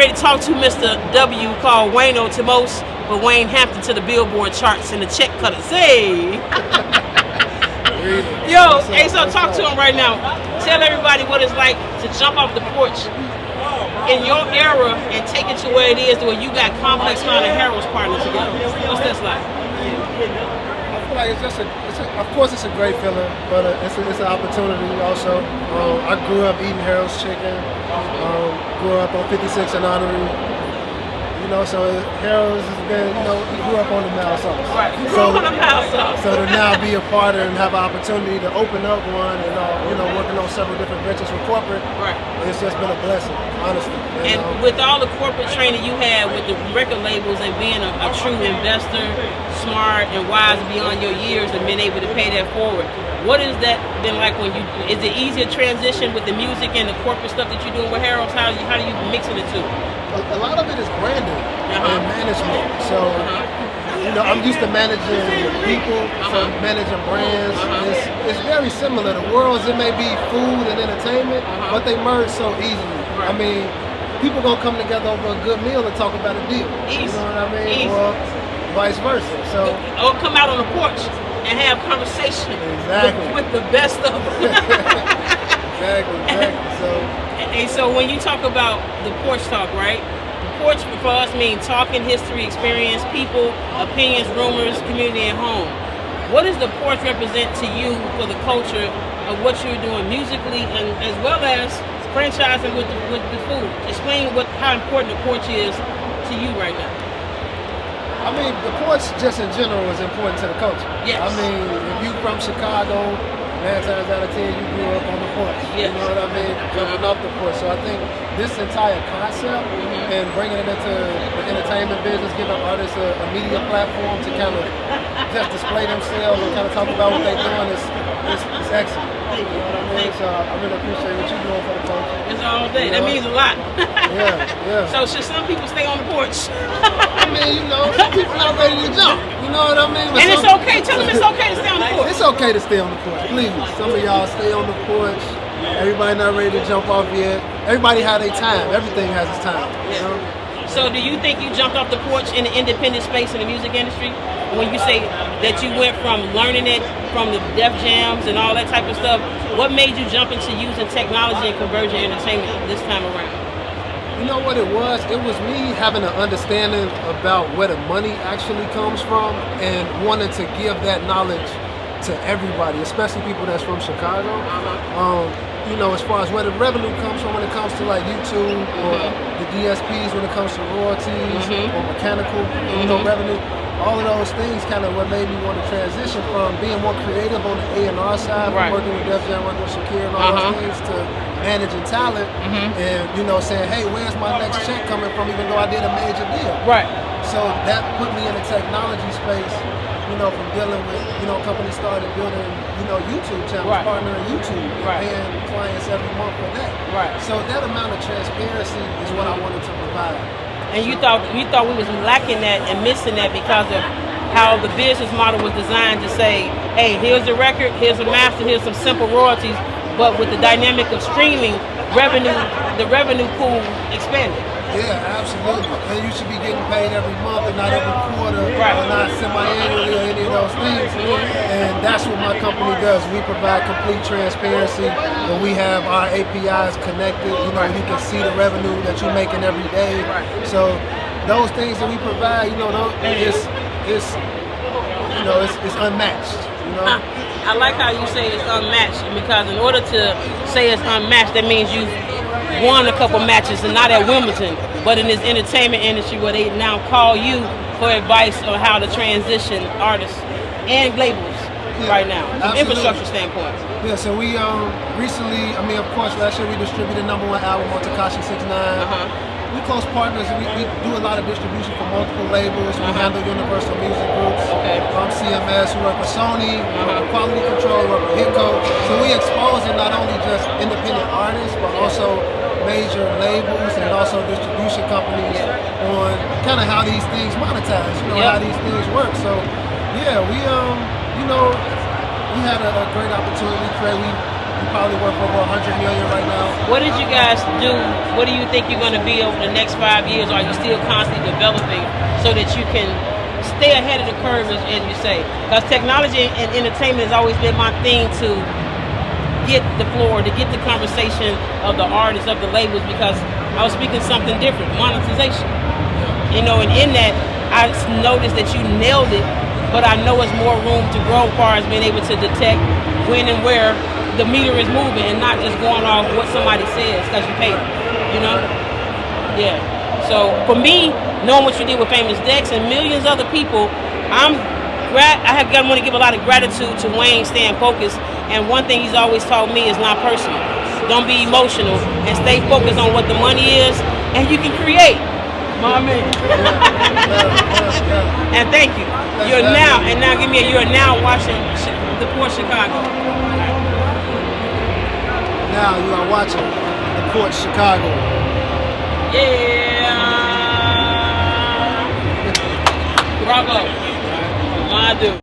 ready to talk to Mr. W called Wayno Timos, but Wayne Hampton to the Billboard charts and the check cutters. Hey! Yo, hey, so talk to him right now. Tell everybody what it's like to jump off the porch in your era and take it to where it is, to where you got Complexcon and Harold's partner together. What's that like? I feel like of course it's a great feeling, but it's an opportunity also. I grew up eating Harold's chicken, grew up on 56 and Honore. So Harold's has been, he grew up on the mild sauce. Right, on the mild sauce. So to now be a part and have an opportunity to open up one and, working on several different ventures with corporate, right, it's just been a blessing, honestly. And with all the corporate training you had with the record labels and being a true investor, smart and wise beyond your years and being able to pay that forward, what has that been like when is it easier transition with the music and the corporate stuff that you're doing with Harold's? How do you mixing the two? A lot of it is branding and management. So, I'm used to managing people, so managing brands. It's very similar. The worlds, it may be food and entertainment, but they merge so easily. I mean, people gonna come together over a good meal and talk about a deal. Easy. You know what I mean? Easy. Or vice versa. So, or come out on the porch and have conversation with the best of them. Exactly. So when you talk about the porch talk, right? The porch for us means talking, history, experience, people, opinions, rumors, community, and home. What does the porch represent to you for the culture of what you're doing musically, and as well as franchising with the food? Explain how important the porch is to you right now. I mean, the porch just in general is important to the culture. Yes. I mean, if you from Chicago, 9 times out of 10 you grew up on the porch. Yes. You know what I mean? Jumping off the porch. So I think this entire concept and bringing it into the entertainment business, giving artists a media platform to kind of just display themselves and kind of talk about what they're doing is excellent. You know what I mean? So I really appreciate what you're doing for the culture. It's all day. That means a lot. Yeah. So should some people stay on the porch? I mean, some people not ready to jump. You know what I mean? But and it's okay. Tell them it's okay to stay on the porch. It's okay to stay on the porch. Please. Some of y'all stay on the porch. Everybody not ready to jump off yet. Everybody have their time. Everything has its time. You know? So do you think you jumped off the porch in the independent space in the music industry? When you say that you went from learning it from the Def Jams and all that type of stuff, what made you jump into using technology and convergent entertainment this time around? You know what it was? It was me having an understanding about where the money actually comes from and wanting to give that knowledge to everybody, especially people that's from Chicago. As far as where the revenue comes from when it comes to like YouTube or the DSPs when it comes to royalties or mechanical revenue. All of those things kind of what made me want to transition from being more creative on the A&R side, from working with Def Jam, working with Shakir and all those things, to managing talent and, saying, hey, where's my next check coming from, even though I did a major deal. Right. So that put me in the technology space, from dealing with, companies started building, YouTube channels, partnering YouTube, paying clients every month for that. Right. So that amount of transparency is what I wanted to provide. And you thought we was lacking that and missing that because of how the business model was designed to say, hey, here's the record, here's a master, here's some simple royalties, but with the dynamic of streaming, the revenue pool expanded. Yeah, absolutely. And you should be getting paid every month and not every quarter or not semi-annually or any of those things. And that's what my company does. We provide complete transparency when we have our APIs connected. You can see the revenue that you're making every day. So those things that we provide, it's unmatched. I like how you say it's unmatched, because in order to say it's unmatched, that means you won a couple matches, and not at Wimbledon, but in this entertainment industry where they now call you for advice on how to transition artists and labels right now, from infrastructure standpoint. Yeah, so we recently, of course, last year we distributed #1 album on Tekashi 6ix9ine. We close partners. We do a lot of distribution for multiple labels. We handle Universal Music Groups, CMS. We work with Sony, we work with Quality Control, we work with Hitco. So we exposing not only just independent artists, but also major labels and also distribution companies on kind of how these things monetize, how these things work. So yeah, we had a great opportunity. We We probably worth over 100 million right now. What did you guys do? What do you think you're going to be over the next 5 years? Are you still constantly developing so that you can stay ahead of the curve, as you say? Because technology and entertainment has always been my thing to get the floor, to get the conversation of the artists, of the labels, because I was speaking something different, monetization. You know, and in that, I noticed that you nailed it, but I know it's more room to grow as far as being able to detect when and where the meter is moving and not just going off what somebody says because you paid them, you know? Yeah. So for me, knowing what you did with Famous Dex and millions of other people, I want to give a lot of gratitude to Wayne staying focused. And one thing he's always taught me is not personal. Don't be emotional and stay focused on what the money is, and you can create. My man. And thank you. You're now watching the Porch Chicago. Now you are watching the Porch Chicago. Yeah. Bravo. My dude.